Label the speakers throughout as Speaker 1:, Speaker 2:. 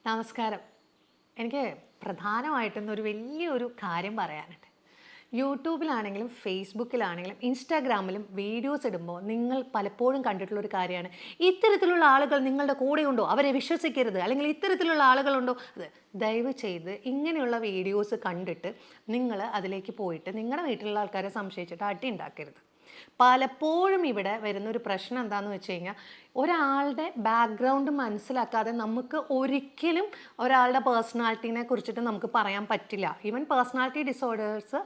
Speaker 1: നമസ്കാരം. എനിക്ക് പ്രധാനമായിട്ടും ഒരു വലിയൊരു കാര്യം പറയാനുണ്ട്. യൂട്യൂബിലാണെങ്കിലും ഫേസ്ബുക്കിലാണെങ്കിലും ഇൻസ്റ്റാഗ്രാമിലും വീഡിയോസ് ഇടുമ്പോൾ നിങ്ങൾ പലപ്പോഴും കണ്ടിട്ടുള്ളൊരു കാര്യമാണ്, ഇത്തരത്തിലുള്ള ആളുകൾ നിങ്ങളുടെ കൂടെയുണ്ടോ അവരെ വിശ്വസിക്കരുത്, അല്ലെങ്കിൽ ഇത്തരത്തിലുള്ള ആളുകളുണ്ടോ അത്. ദയവ് ചെയ്ത് ഇങ്ങനെയുള്ള വീഡിയോസ് കണ്ടിട്ട് നിങ്ങൾ അതിലേക്ക് പോയിട്ട് നിങ്ങളുടെ വീട്ടിലുള്ള ആൾക്കാരെ സംശയിച്ചിട്ട് അടി ഉണ്ടാക്കരുത്. പലപ്പോഴും ഇവിടെ വരുന്നൊരു പ്രശ്നം എന്താണെന്ന് വെച്ച് കഴിഞ്ഞാൽ, ഒരാളുടെ ബാക്ക്ഗ്രൗണ്ട് മനസ്സിലാക്കാതെ നമുക്ക് ഒരിക്കലും ഒരാളുടെ പേഴ്സണാലിറ്റീനെ കുറിച്ചിട്ട് നമുക്ക് പറയാൻ പറ്റില്ല. ഈവൻ പേഴ്സണാലിറ്റി ഡിസോർഡേഴ്സ്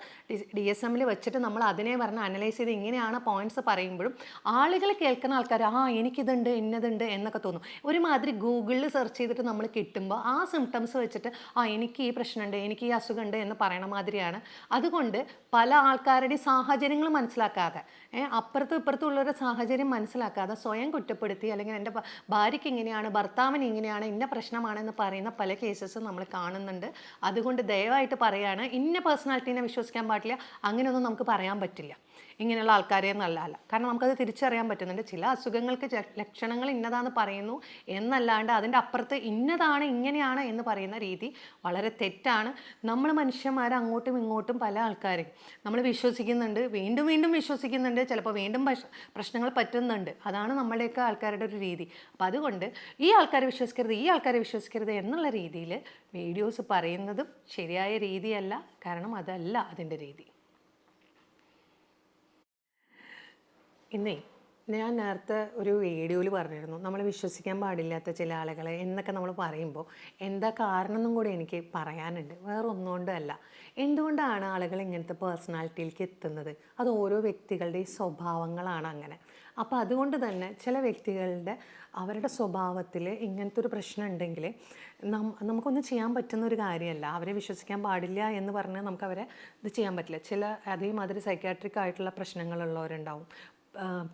Speaker 1: DSMൽ വെച്ചിട്ട് നമ്മൾ അതിനെ പറഞ്ഞ് അനലൈസ് ചെയ്ത് ഇങ്ങനെയാണ് പോയിന്റ്സ് പറയുമ്പോഴും ആളുകൾ കേൾക്കുന്ന ആൾക്കാർ എനിക്കിതുണ്ട് ഇന്നതുണ്ട് എന്നൊക്കെ തോന്നും. ഒരുമാതിരി ഗൂഗിളിൽ സെർച്ച് ചെയ്തിട്ട് നമ്മൾ കിട്ടുമ്പോൾ ആ സിംറ്റംസ് വെച്ചിട്ട് എനിക്ക് ഈ പ്രശ്നമുണ്ട്, എനിക്ക് ഈ അസുഖമുണ്ട് എന്ന് പറയണ മാതിരിയാണ്. അതുകൊണ്ട് പല ആൾക്കാരുടെയും സാഹചര്യങ്ങൾ മനസ്സിലാക്കാതെ, അപ്പുറത്തും ഇപ്പുറത്തും ഉള്ളവരുടെ സാഹചര്യം മനസ്സിലാക്കാതെ സ്വയം കുറ്റപ്പെടുത്തി, അല്ലെങ്കിൽ എൻ്റെ ഭാര്യയ്ക്ക് ഇങ്ങനെയാണ്, ഭർത്താവിന് ഇങ്ങനെയാണ്, ഇന്ന പ്രശ്നമാണെന്ന് പറയുന്ന പല കേസസും നമ്മൾ കാണുന്നുണ്ട്. അതുകൊണ്ട് ദയവായിട്ട് പറയാണ്, ഇന്ന പേഴ്സണാലിറ്റീനെ വിശ്വസിക്കാൻ പാടില്ല, അങ്ങനെയൊന്നും നമുക്ക് പറയാൻ പറ്റില്ല. ഇങ്ങനെയുള്ള ആൾക്കാരെ നല്ലതല്ല. കാരണം നമുക്കത് തിരിച്ചറിയാൻ പറ്റുന്നുണ്ട്. ചില അസുഖങ്ങൾക്ക് ലക്ഷണങ്ങൾ ഇന്നതാന്ന് പറയുന്നു എന്നല്ലാണ്ട് അതിൻ്റെ അപ്പുറത്ത് ഇന്നതാണ് ഇങ്ങനെയാണ് എന്ന് പറയുന്ന രീതി വളരെ തെറ്റാണ്. നമ്മൾ മനുഷ്യന്മാർ അങ്ങോട്ടും ഇങ്ങോട്ടും പല ആൾക്കാരും നമ്മൾ വിശ്വസിക്കുന്നുണ്ട്, വീണ്ടും വീണ്ടും വിശ്വസിക്കുന്നുണ്ട്, ചിലപ്പോൾ വീണ്ടും പ്രശ്നങ്ങൾ പറ്റുന്നുണ്ട്. അതാണ് നമ്മളുടെയൊക്കെ ആൾക്കാരുടെ ഒരു രീതി. അപ്പം അതുകൊണ്ട് ഈ ആൾക്കാരെ വിശ്വസിക്കരുത്, ഈ ആൾക്കാരെ വിശ്വസിക്കരുത് എന്നുള്ള രീതിയിൽ വീഡിയോസ് പറയുന്നതും ശരിയായ രീതിയല്ല. കാരണം അതല്ല അതിൻ്റെ രീതി. ഇന്നേ ഞാൻ നേരത്തെ ഒരു വീഡിയോയിൽ പറഞ്ഞിരുന്നു, നമ്മൾ വിശ്വസിക്കാൻ പാടില്ലാത്ത ചില ആളുകളെ എന്നൊക്കെ നമ്മൾ പറയുമ്പോൾ എന്താ കാരണം എന്നും കൂടി എനിക്ക് പറയാനുണ്ട്. വേറെ ഒന്നുകൊണ്ടല്ല. എന്തുകൊണ്ടാണ് ആളുകൾ ഇങ്ങനത്തെ പേഴ്സണാലിറ്റിയിലേക്ക് എത്തുന്നത്? അത് ഓരോ വ്യക്തികളുടെയും സ്വഭാവങ്ങളാണ് അങ്ങനെ. അപ്പോൾ അതുകൊണ്ട് തന്നെ ചില വ്യക്തികളുടെ അവരുടെ സ്വഭാവത്തിൽ ഇങ്ങനത്തെ ഒരു പ്രശ്നം ഉണ്ടെങ്കിൽ നമുക്കൊന്നും ചെയ്യാൻ പറ്റുന്ന ഒരു കാര്യമല്ല. അവരെ വിശ്വസിക്കാൻ പാടില്ല എന്ന് പറഞ്ഞാൽ നമുക്ക് അവരെ ഇത് ചെയ്യാൻ പറ്റില്ല. ചില അതേമാതിരി സൈക്കാട്രിക് ആയിട്ടുള്ള പ്രശ്നങ്ങളുള്ളവരുണ്ടാവും,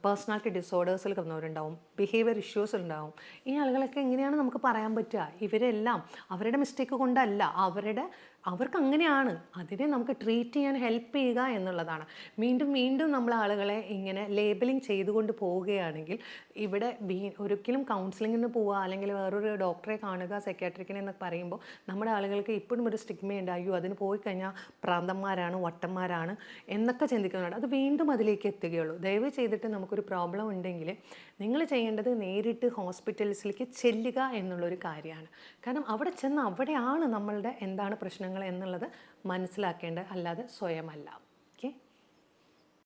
Speaker 1: പേഴ്സണാലിറ്റി ഡിസോർഡേഴ്സിൽ വന്നവരുണ്ടാവും, ബിഹേവിയർ ഇഷ്യൂസ് ഉണ്ടാവും. ഈ ആളുകളൊക്കെ എങ്ങനെയാണ് നമുക്ക് പറയാൻ പറ്റുക? ഇവരെല്ലാം അവരുടെ മിസ്റ്റേക്ക് കൊണ്ടല്ല, അവർക്ക് അങ്ങനെയാണ്. അതിനെ നമുക്ക് ട്രീറ്റ് ചെയ്യാൻ ഹെൽപ്പ് ചെയ്യുക എന്നുള്ളതാണ്. വീണ്ടും വീണ്ടും നമ്മൾ ആളുകളെ ഇങ്ങനെ ലേബലിംഗ് ചെയ്തുകൊണ്ട് പോവുകയാണെങ്കിൽ ഇവിടെ ഒരിക്കലും കൗൺസിലിങ്ങിന് പോവുക, അല്ലെങ്കിൽ വേറൊരു ഡോക്ടറെ കാണുക, സൈക്കാട്രിക്കിനെ എന്നൊക്കെ പറയുമ്പോൾ നമ്മുടെ ആളുകൾക്ക് ഇപ്പോഴും ഒരു സ്റ്റിഗ്മയുണ്ട്. അതിന് പോയി കഴിഞ്ഞാൽ പ്രാന്തന്മാരാണ്, വട്ടന്മാരാണ് എന്നൊക്കെ ചിന്തിക്കുന്നുണ്ട്. അത് വീണ്ടും അതിലേക്ക് എത്തുകയുള്ളൂ. ദയവ് ചെയ്തിട്ട് നമുക്കൊരു പ്രോബ്ലം ഉണ്ടെങ്കിൽ നിങ്ങൾ ചെയ്യേണ്ടത് നേരിട്ട് ഹോസ്പിറ്റൽസിലേക്ക് ചെല്ലുക എന്നുള്ളൊരു കാര്യമാണ്. കാരണം അവിടെ ചെന്ന് അവിടെയാണ് നമ്മളുടെ എന്താണ് പ്രശ്നങ്ങൾ എന്നുള്ളത് മനസ്സിലാക്കേണ്ടത്, അല്ലാതെ സ്വയമല്ല.